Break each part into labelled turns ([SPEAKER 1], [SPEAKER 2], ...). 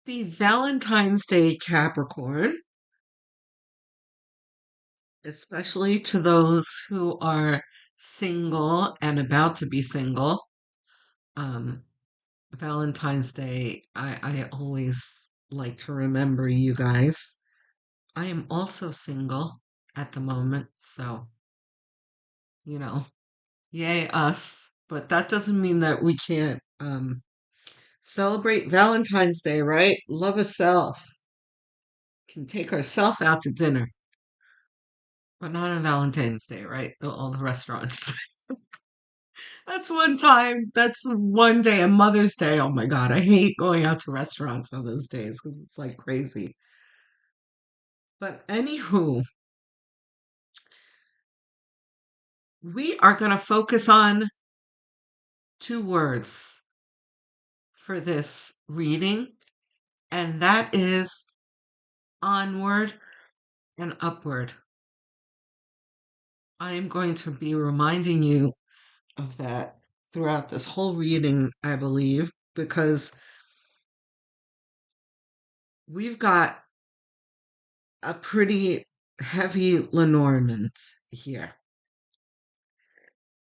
[SPEAKER 1] Happy Valentine's Day, Capricorn, especially to those who are single and about to be single. Um, Valentine's Day, I always like to remember you guys. I am also single at the moment, so, you know, yay us. But that doesn't mean that we can't celebrate Valentine's Day, right? Love a self. Can take ourselves out to dinner, but not on Valentine's Day, right? All the restaurants. That's one time. That's one day, a Mother's Day. Oh my God, I hate going out to restaurants on those days because it's like crazy. But anywho, we are going to focus on two words for this reading, and that is onward and upward. I am going to be reminding you of that throughout this whole reading, I believe, because we've got a pretty heavy Lenormand here.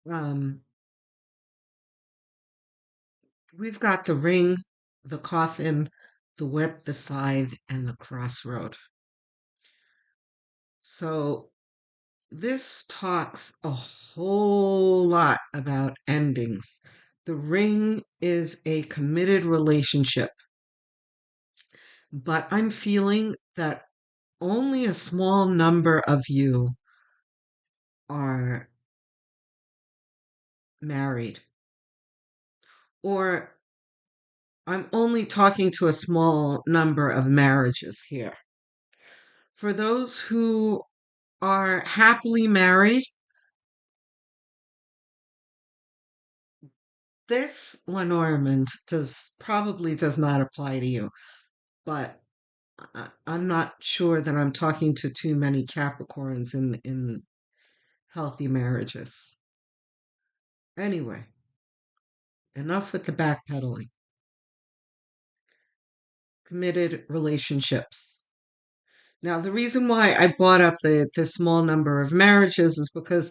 [SPEAKER 1] Um, we've got the ring, the coffin, the whip, the scythe, and the crossroad. So this talks a whole lot about endings. The ring is a committed relationship, but I'm feeling that only a small number of you are married, or I'm only talking to a small number of marriages here. For those who are happily married, this Lenormand does not apply to you, but I'm not sure that I'm talking to too many Capricorns in healthy marriages. Anyway, enough with the backpedaling. Committed relationships. Now, the reason why I brought up the small number of marriages is because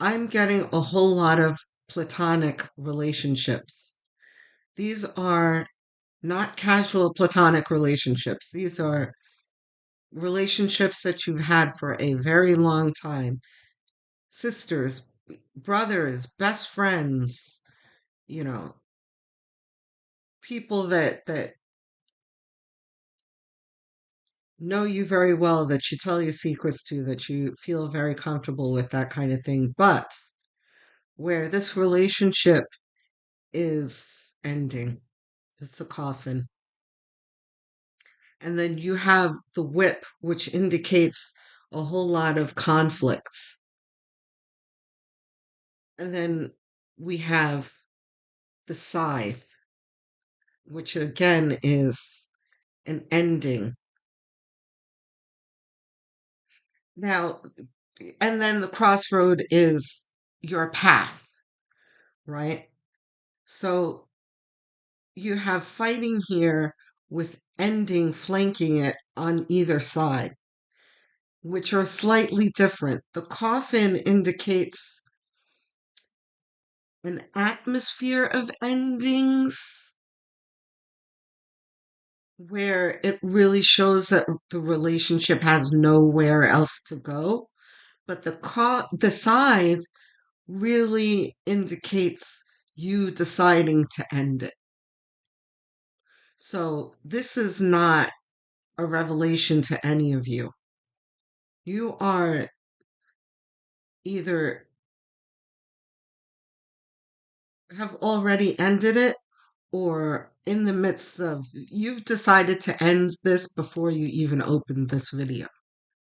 [SPEAKER 1] I'm getting a whole lot of platonic relationships. These are not casual platonic relationships. These are relationships that you've had for a very long time. Sisters, brothers, best friends, you know, people that know you very well, that you tell your secrets to, that you feel very comfortable with, that kind of thing. But where this relationship is ending, it's a coffin. And then you have the whip, which indicates a whole lot of conflicts. And then we have the scythe, which again is an ending. Now, and then the crossroad is your path, right? So you have fighting here with ending flanking it on either side, which are slightly different. The coffin indicates an atmosphere of endings where it really shows that the relationship has nowhere else to go. But the scythe really indicates you deciding to end it. So this is not a revelation to any of you. You are either have already ended it or in the midst of, you've decided to end this before you even opened this video.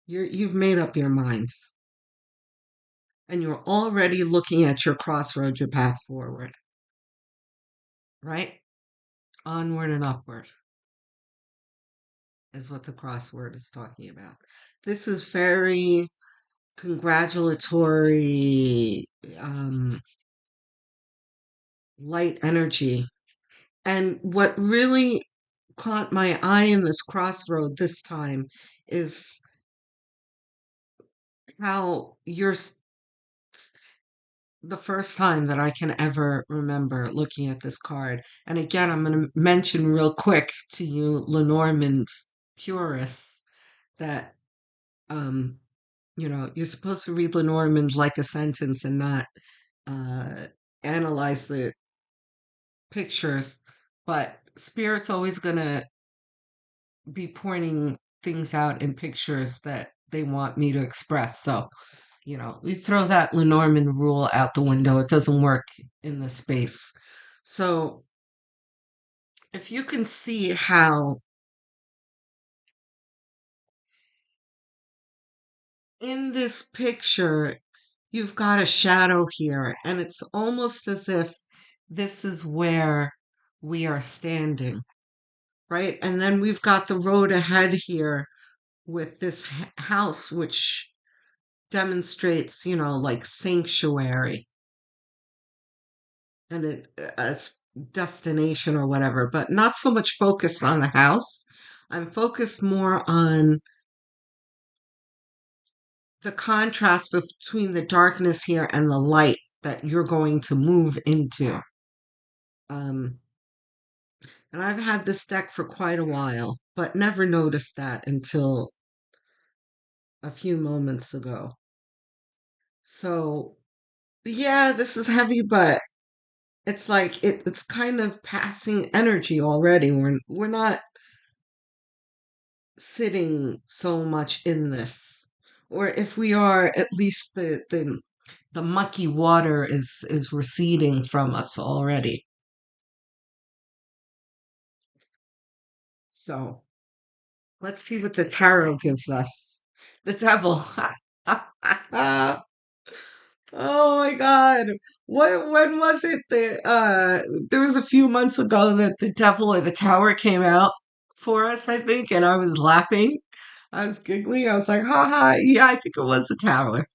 [SPEAKER 1] You've made up your mind and you're already looking at your crossroad, your path forward, right? Onward and upward is what the crossword is talking about. This is very congratulatory, light energy. And what really caught my eye in this crossroad this time is how the first time that I can ever remember looking at this card. And again, I'm going to mention real quick to you, Lenormand's purists, that um, you're supposed to read Lenormand like a sentence and not uh, analyze the pictures. But Spirit's always going to be pointing things out in pictures that they want me to express. So, we throw that Lenormand rule out the window. It doesn't work in this space. So, if you can see how in this picture you've got a shadow here, and it's almost as if this is where we are standing, right? And then we've got the road ahead here with this house, which demonstrates, like sanctuary and it's destination or whatever, but not so much focused on the house. I'm focused more on the contrast between the darkness here and the light that you're going to move into. Um, and I've had this deck for quite a while, but never noticed that until a few moments ago. So, yeah, this is heavy, but it's like it's kind of passing energy already. We're not sitting so much in this, or if we are, at least the mucky water is receding from us already. So let's see what the tarot gives us. The devil. Oh my God. When was it that there was a few months ago that the devil or the tower came out for us, I think, and I was laughing. I was giggling. I was like, ha ha, yeah, I think it was the tower.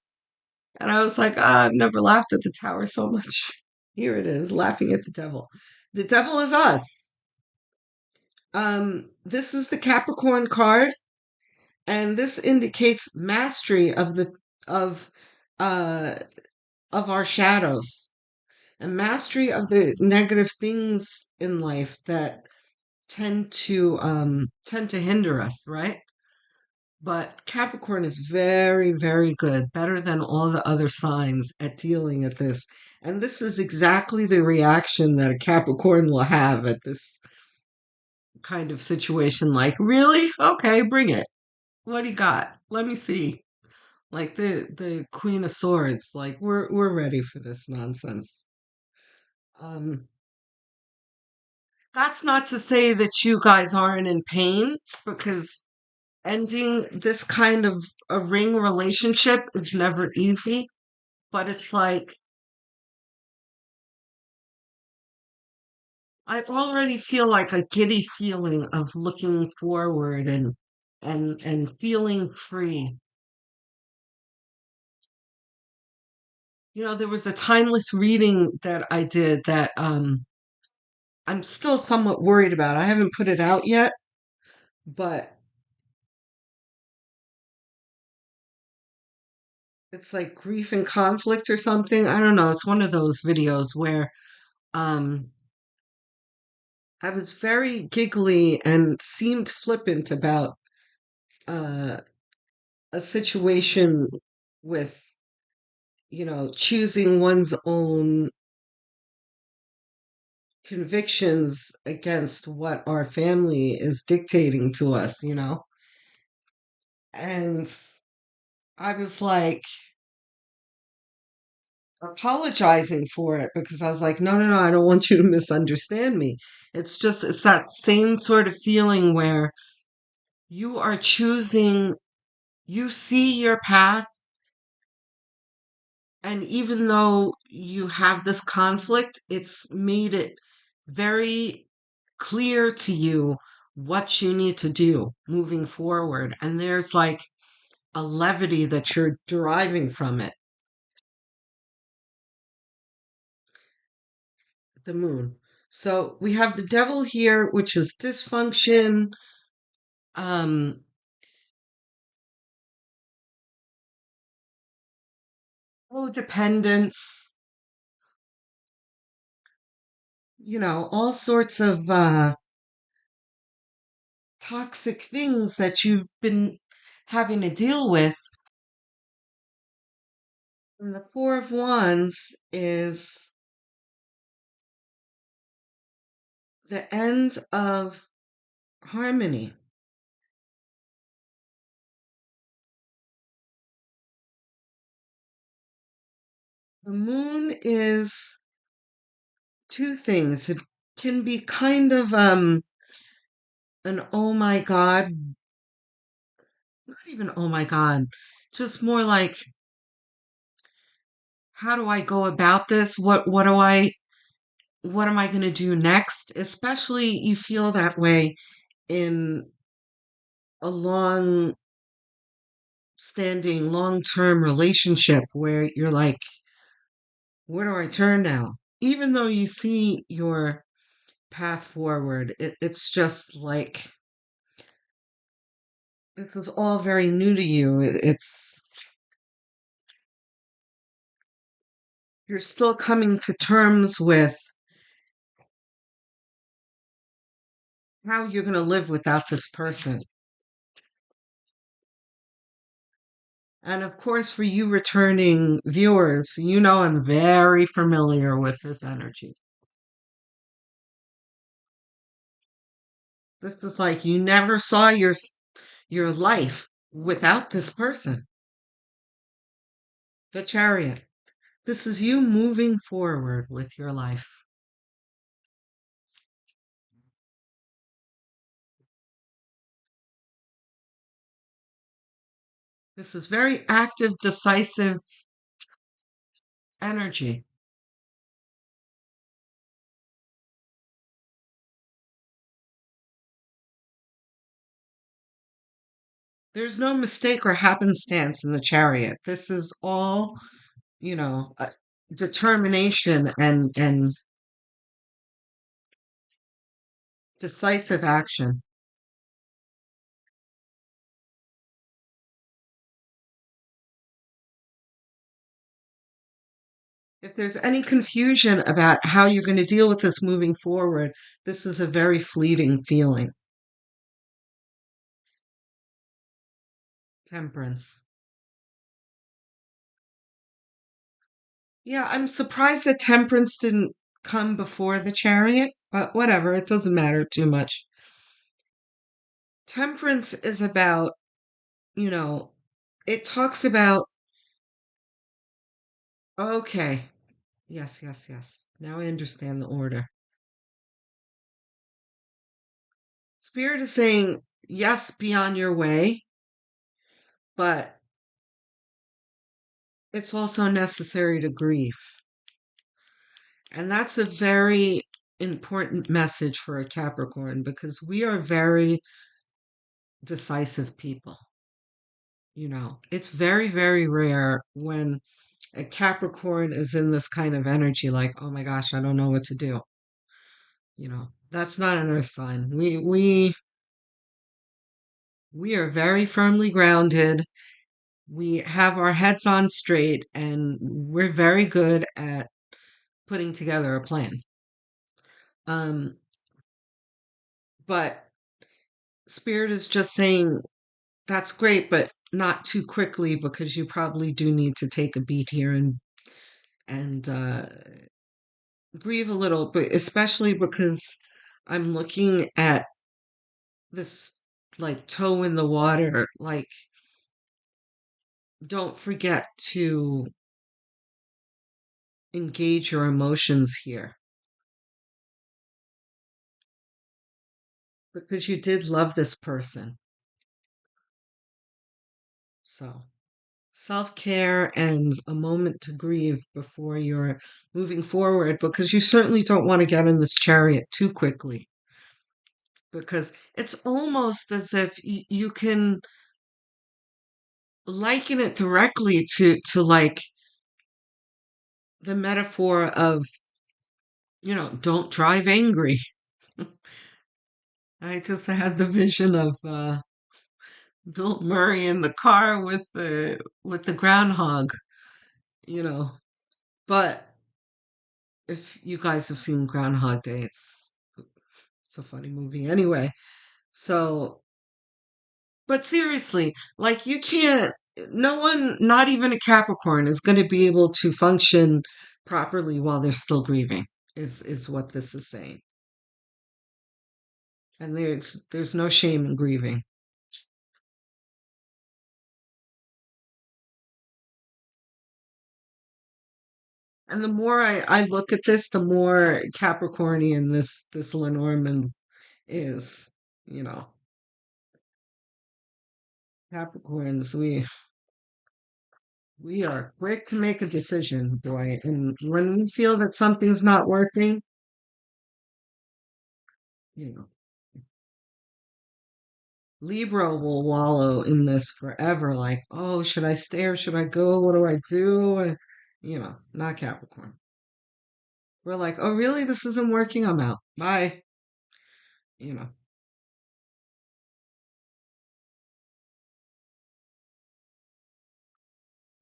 [SPEAKER 1] And I was like, I've never laughed at the tower so much. Here it is, laughing at the devil. The devil is us. This is the Capricorn card, and this indicates mastery of uh of our shadows and mastery of the negative things in life that tend to hinder us, right? But Capricorn is very, very good, better than all the other signs at dealing at this. And this is exactly the reaction that a Capricorn will have at this kind of situation. Like, really? Okay, bring it. What do you got? Let me see. Like the Queen of Swords. Like, we're ready for this nonsense. Um, that's not to say that you guys aren't in pain, because ending this kind of a ring relationship is never easy, but it's like I already feel like a giddy feeling of looking forward and feeling free. There was a timeless reading that I did that I'm still somewhat worried about. I haven't put it out yet, but it's like grief and conflict or something. I don't know. It's one of those videos where um I was very giggly and seemed flippant about uh, a situation with, choosing one's own convictions against what our family is dictating to us. And I was like apologizing for it because I was like, no, no, no, I don't want you to misunderstand me. It's that same sort of feeling where you are choosing, you see your path. And even though you have this conflict, it's made it very clear to you what you need to do moving forward. And there's like a levity that you're deriving from it. The moon. So we have the devil here, which is dysfunction, um, codependence, all sorts of toxic things that you've been having to deal with. And the Four of Wands is the end of harmony. The moon is two things. It can be kind of an oh my God, not even oh my God, just more like how do I go about this? What am I going to do next? Especially you feel that way in a long standing long-term relationship where you're like, where do I turn now? Even though you see your path forward, it's just like this is all very new to you. It's you're still coming to terms with how you're going to live without this person. And of course, for you returning viewers, I'm very familiar with this energy. This is like you never saw your life without this person. The Chariot. This is you moving forward with your life. This is very active, decisive energy. There's no mistake or happenstance in the Chariot. This is all, determination and decisive action. If there's any confusion about how you're going to deal with this moving forward, this is a very fleeting feeling. Temperance. Yeah, I'm surprised that temperance didn't come before the chariot, but whatever, it doesn't matter too much. Temperance is about, you know, it talks about, okay, yes, yes, yes. Now I understand the order. Spirit is saying, yes, be on your way, but it's also necessary to grieve. And that's a very important message for a Capricorn because we are very decisive people. It's very, very rare when a Capricorn is in this kind of energy, like, oh my gosh, I don't know what to do. That's not an earth sign. We are very firmly grounded. We have our heads on straight, and we're very good at putting together a plan. Um, but Spirit is just saying that's great, but not too quickly because you probably do need to take a beat here and grieve a little, but especially because I'm looking at this like toe in the water. Like, don't forget to engage your emotions here because you did love this person. So, self care and a moment to grieve before you're moving forward because you certainly don't want to get in this chariot too quickly because it's almost as if you can liken it directly to like the metaphor of don't drive angry. I just had the vision of Bill Murray in the car with the groundhog, you know. But if you guys have seen Groundhog Day, it's a funny movie anyway. So, but seriously, like you can't, no one, not even a Capricorn, is going to be able to function properly while they're still grieving, is what this is saying. And there's no shame in grieving. And the more I look at this, the more Capricornian this Lenormand is, you know. Capricorns, we are quick to make a decision, boy. And when we feel that something's not working, you know, Libra will wallow in this forever. Like, oh, should I stay or should I go? What do I do? And, not Capricorn. We're like, oh, really? This isn't working? I'm out. Bye. You know.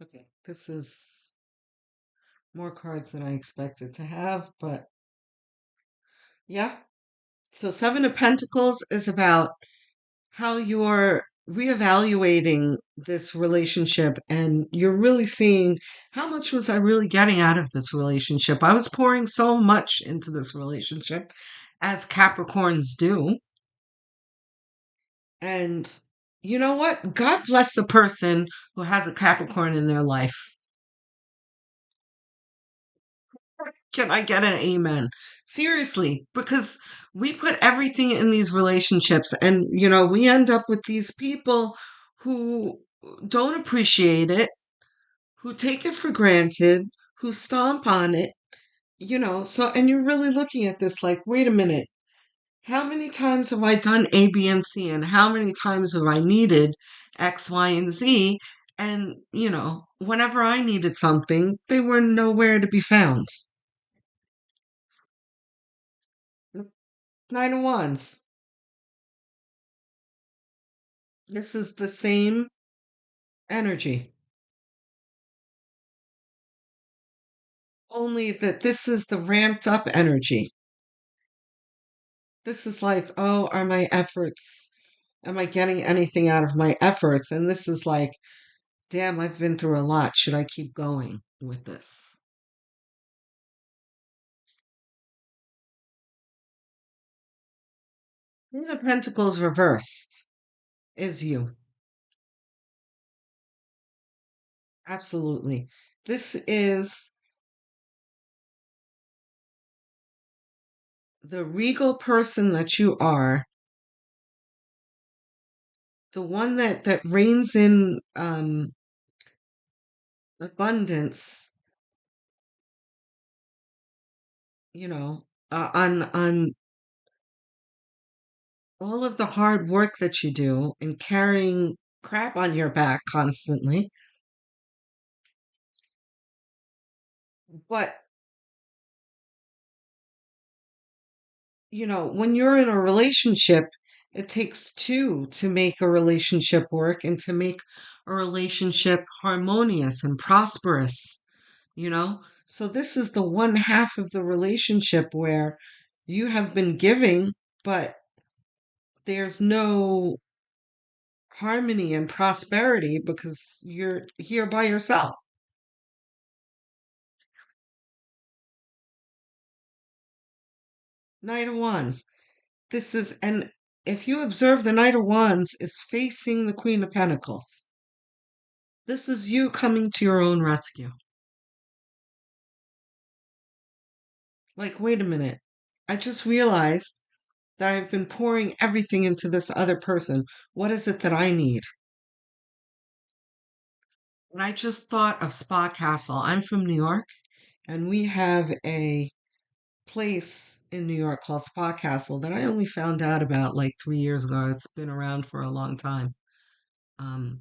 [SPEAKER 1] Okay. This is more cards than I expected to have, but yeah. So Seven of Pentacles is about how you're reevaluating this relationship and you're really seeing how much was I really getting out of this relationship. I was pouring so much into this relationship, as Capricorns do. And you know what? God bless the person who has a Capricorn in their life. Can I get an amen? Seriously, because we put everything in these relationships and, we end up with these people who don't appreciate it, who take it for granted, who stomp on it, so, and you're really looking at this like, wait a minute, how many times have I done A, B, and C, and how many times have I needed X, Y, and Z? And, whenever I needed something, they were nowhere to be found. Nine of Wands. This is the same energy, only that this is the ramped up energy. This is like, oh, are my efforts, am I getting anything out of my efforts? And this is like, damn, I've been through a lot. Should I keep going with this? Queen of Pentacles reversed is you. Absolutely. This is the regal person that you are, the one that reigns in abundance, on all of the hard work that you do and carrying crap on your back constantly. But, when you're in a relationship, it takes two to make a relationship work and to make a relationship harmonious and prosperous, you know? So this is the one half of the relationship where you have been giving, but there's no harmony and prosperity because you're here by yourself. Knight of Wands. This is, and if you observe, the Knight of Wands is facing the Queen of Pentacles. This is you coming to your own rescue. Like, wait a minute. I just realized that I've been pouring everything into this other person. What is it that I need? And I just thought of Spa Castle. I'm from New York, and we have a place in New York called Spa Castle that I only found out about like 3 years ago. It's been around for a long time. Um,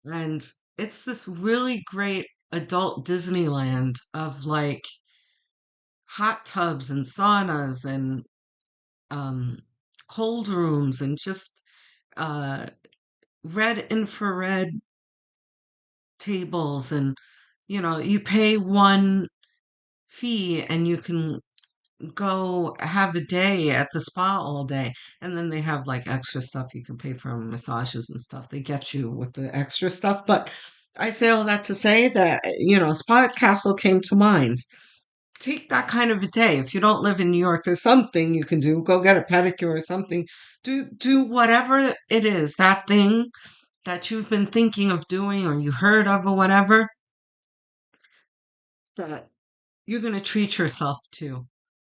[SPEAKER 1] and it's this really great adult Disneyland of like hot tubs and saunas and um, cold rooms and just uh, red infrared tables. And, you pay one fee and you can go have a day at the spa all day. And then they have like extra stuff you can pay for massages and stuff. They get you with the extra stuff. But I say all that to say that, Spa Castle came to mind. Take that kind of a day. If you don't live in New York, there's something you can do. Go get a pedicure or something. Do whatever it is, that thing that you've been thinking of doing or you heard of or whatever, that you're going to treat yourself to.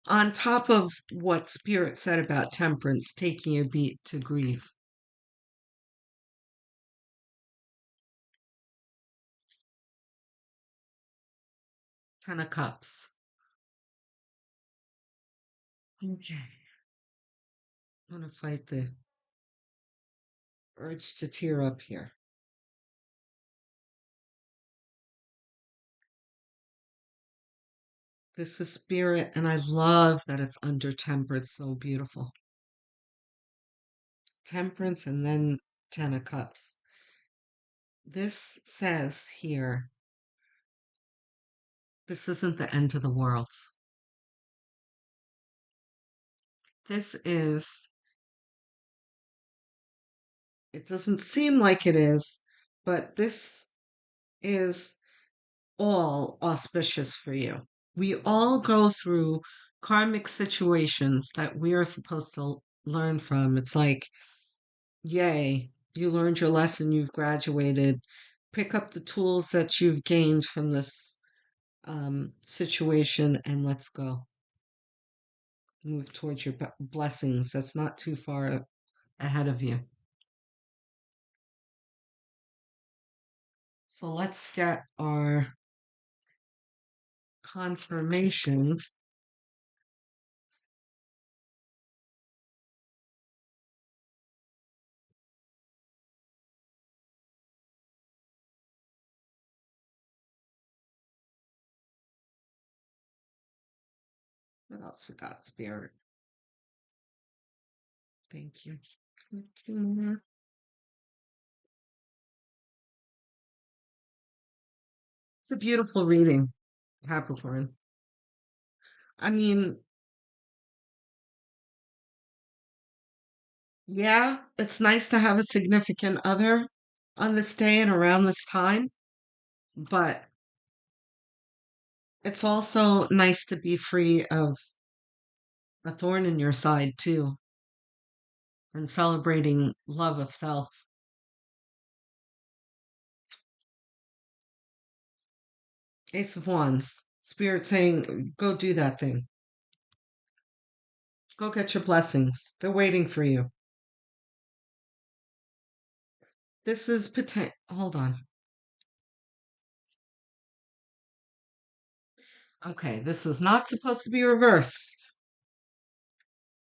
[SPEAKER 1] On top of what Spirit said about temperance, taking a beat to grieve. 10 of Cups. Okay. I'm going to fight the urge to tear up here. This is Spirit, and I love that it's under temperance. So beautiful. Temperance and then 10 of Cups. This says here, this isn't the end of the world. This is, it doesn't seem like it is, but this is all auspicious for you. We all go through karmic situations that we are supposed to learn from. It's like, yay, you learned your lesson, you've graduated. Pick up the tools that you've gained from this situation and let's go. Move towards your blessings. That's not too far ahead of you. So let's get our confirmation. What else we got, Spirit? Thank you. It's a beautiful reading, Capricorn. I mean, yeah, it's nice to have a significant other on this day and around this time, but it's also nice to be free of a thorn in your side too, and celebrating love of self. Ace of Wands, Spirit saying, go do that thing. Go get your blessings. They're waiting for you. This is potential. Hold on. Okay, this is not supposed to be reversed.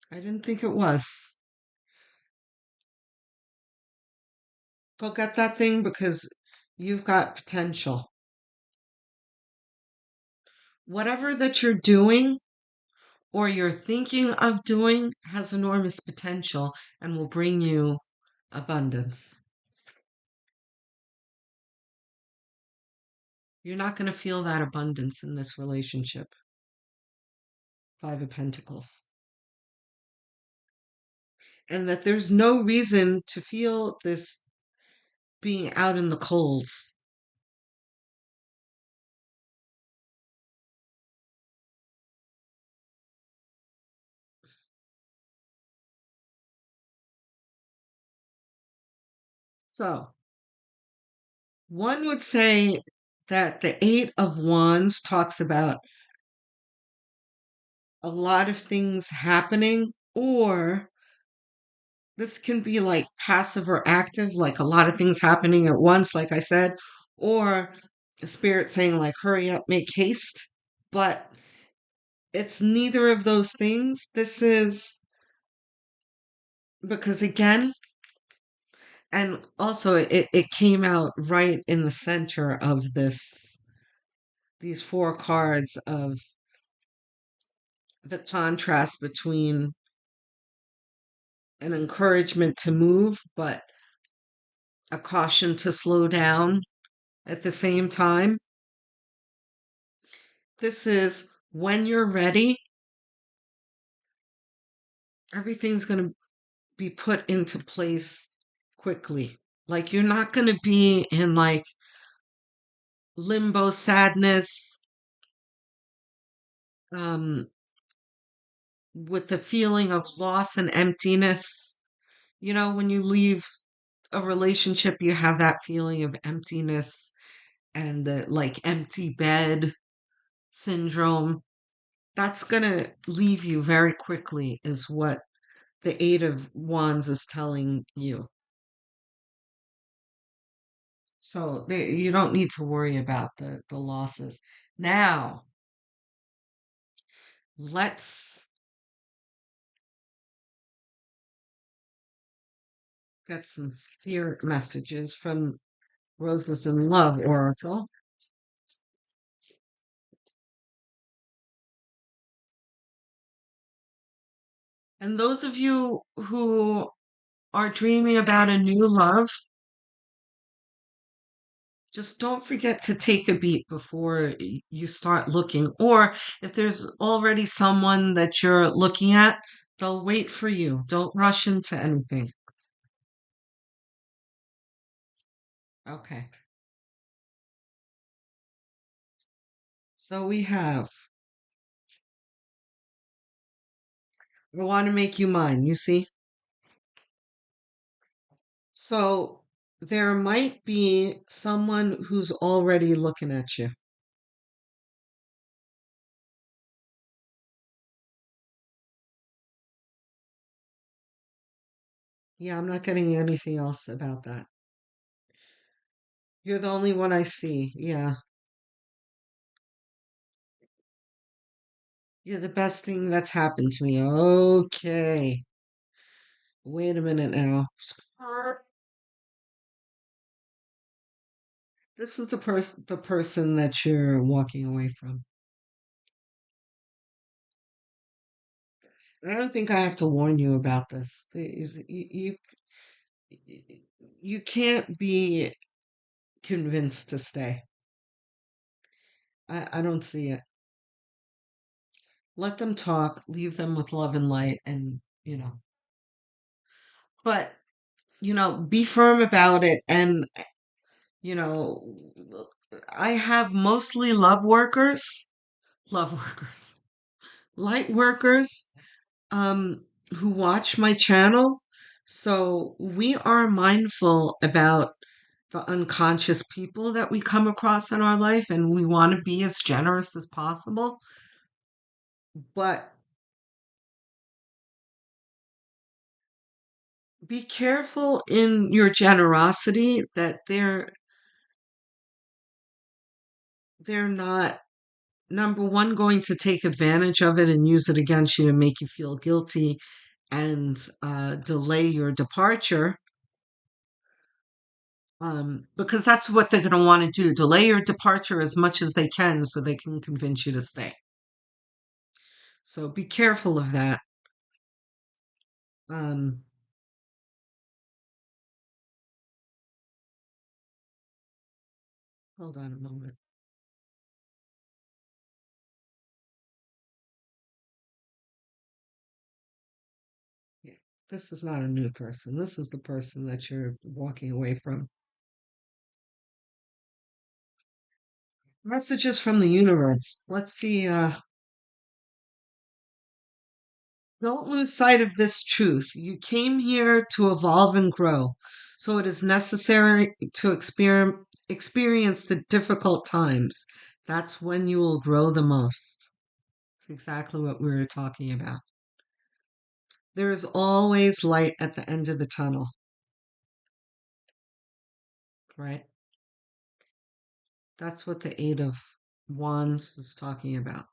[SPEAKER 1] I didn't think it was. Go get that thing because you've got potential. Whatever that you're doing or you're thinking of doing has enormous potential and will bring you abundance. You're not going to feel that abundance in this relationship. 5 of Pentacles. And that there's no reason to feel this being out in the cold. So, one would say that the 8 of Wands talks about a lot of things happening, or this can be like passive or active, like a lot of things happening at once, like I said, or a spirit saying, like, hurry up, make haste. But it's neither of those things. This is because, again, and also it came out right in the center of these 4 cards of the contrast between an encouragement to move, but a caution to slow down at the same time. This is when you're ready, everything's going to be put into place quickly. Like you're not going to be in like limbo sadness, um, with the feeling of loss and emptiness. You know, when you leave a relationship, you have that feeling of emptiness and the like empty bed syndrome. That's going to leave you very quickly, is what the Eight of Wands is telling you. So you don't need to worry about the losses. Now, let's get some spirit messages from Roses in Love Oracle. And those of you who are dreaming about a new love, just don't forget to take a beat before you start looking. Or if there's already someone that you're looking at, they'll wait for you. Don't rush into anything. Okay. So we have, I want to make you mine, you see? So there might be someone who's already looking at you. Yeah, I'm not getting anything else about that. You're the only one I see. Yeah. You're the best thing that's happened to me. Okay. Wait a minute now. This is the person that you're walking away from. I don't think I have to warn you about this. You can't be convinced to stay. I don't see it. Let them talk, leave them with love and light, and, but, be firm about it. And, you know, I have mostly love workers, light workers, um, who watch my channel. So we are mindful about the unconscious people that we come across in our life, and we want to be as generous as possible. But be careful in your generosity that they're not, number one, going to take advantage of it and use it against you to make you feel guilty and delay your departure. Because that's what they're going to want to do, delay your departure as much as they can so they can convince you to stay. So be careful of that. Um, Hold on a moment. Yeah, this is not a new person. This is the person that you're walking away from. Messages from the universe. Let's see. Don't lose sight of this truth. You came here to evolve and grow. So it is necessary to experience the difficult times. That's when you will grow the most. It's exactly what we were talking about. There is always light at the end of the tunnel, right? That's what the Eight of Wands is talking about.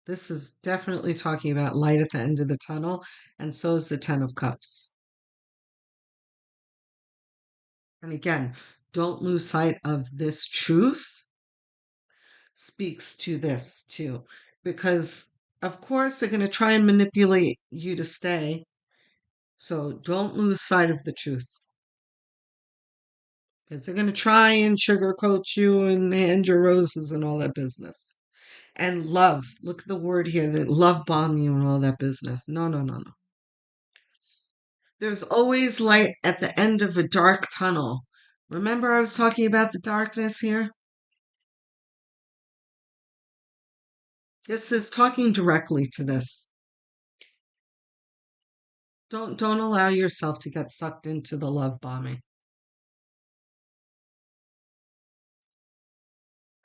[SPEAKER 1] This is definitely talking about light at the end of the tunnel, and so is the Ten of Cups. And again, don't lose sight of this truth. Speaks to this too, because Of course, they're going to try and manipulate you to stay. So don't lose sight of the truth. Because they're going to try and sugarcoat you and hand you roses and all that business. And love. Look at the word here, that love bomb you and all that business. No, no, no, no. There's always light at the end of a dark tunnel. Remember, I was talking about the darkness here? This is talking directly to this. Don't allow yourself to get sucked into the love bombing.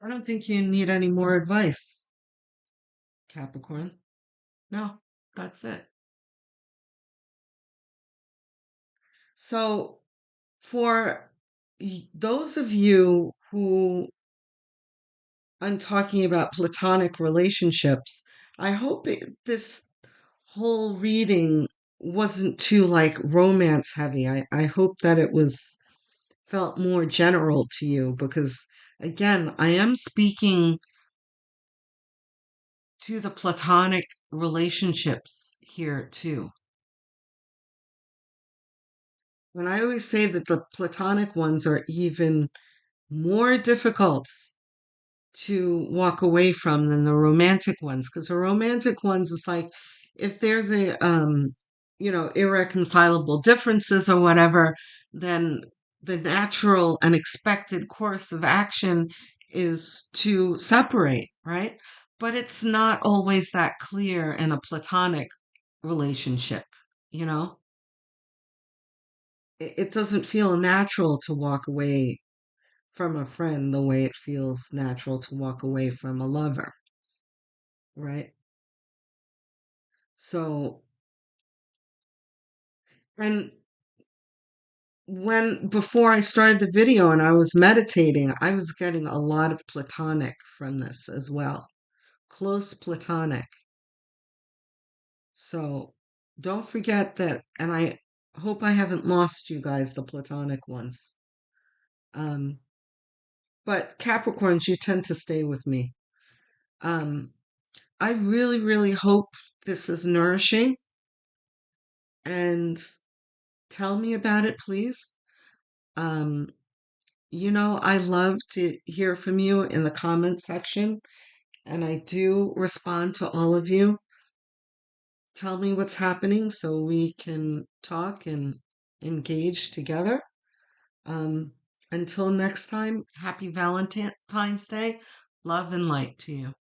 [SPEAKER 1] I don't think you need any more advice, Capricorn. No, that's it. So, for those of you who I'm talking about platonic relationships, I hope this whole reading wasn't too like romance heavy. I hope that it was felt more general to you because, again, I am speaking to the platonic relationships here too. And I always say that the platonic ones are even more difficult to walk away from than the romantic ones, because the romantic ones is like if there's a irreconcilable differences or whatever, then the natural and expected course of action is to separate, right? But it's not always that clear in a platonic relationship, you know? It doesn't feel natural to walk away from a friend the way it feels natural to walk away from a lover, right? So, and when before I started the video and I was meditating, I was getting a lot of platonic from this as well. Close platonic. So, don't forget that, and I hope I haven't lost you guys, the platonic ones. Um, but Capricorns, you tend to stay with me. Um, I really, really hope this is nourishing and tell me about it, please. Um, I love to hear from you in the comment section, and I do respond to all of you. Tell me what's happening so we can talk and engage together. Um, until next time, happy Valentine's Day. Love and light to you.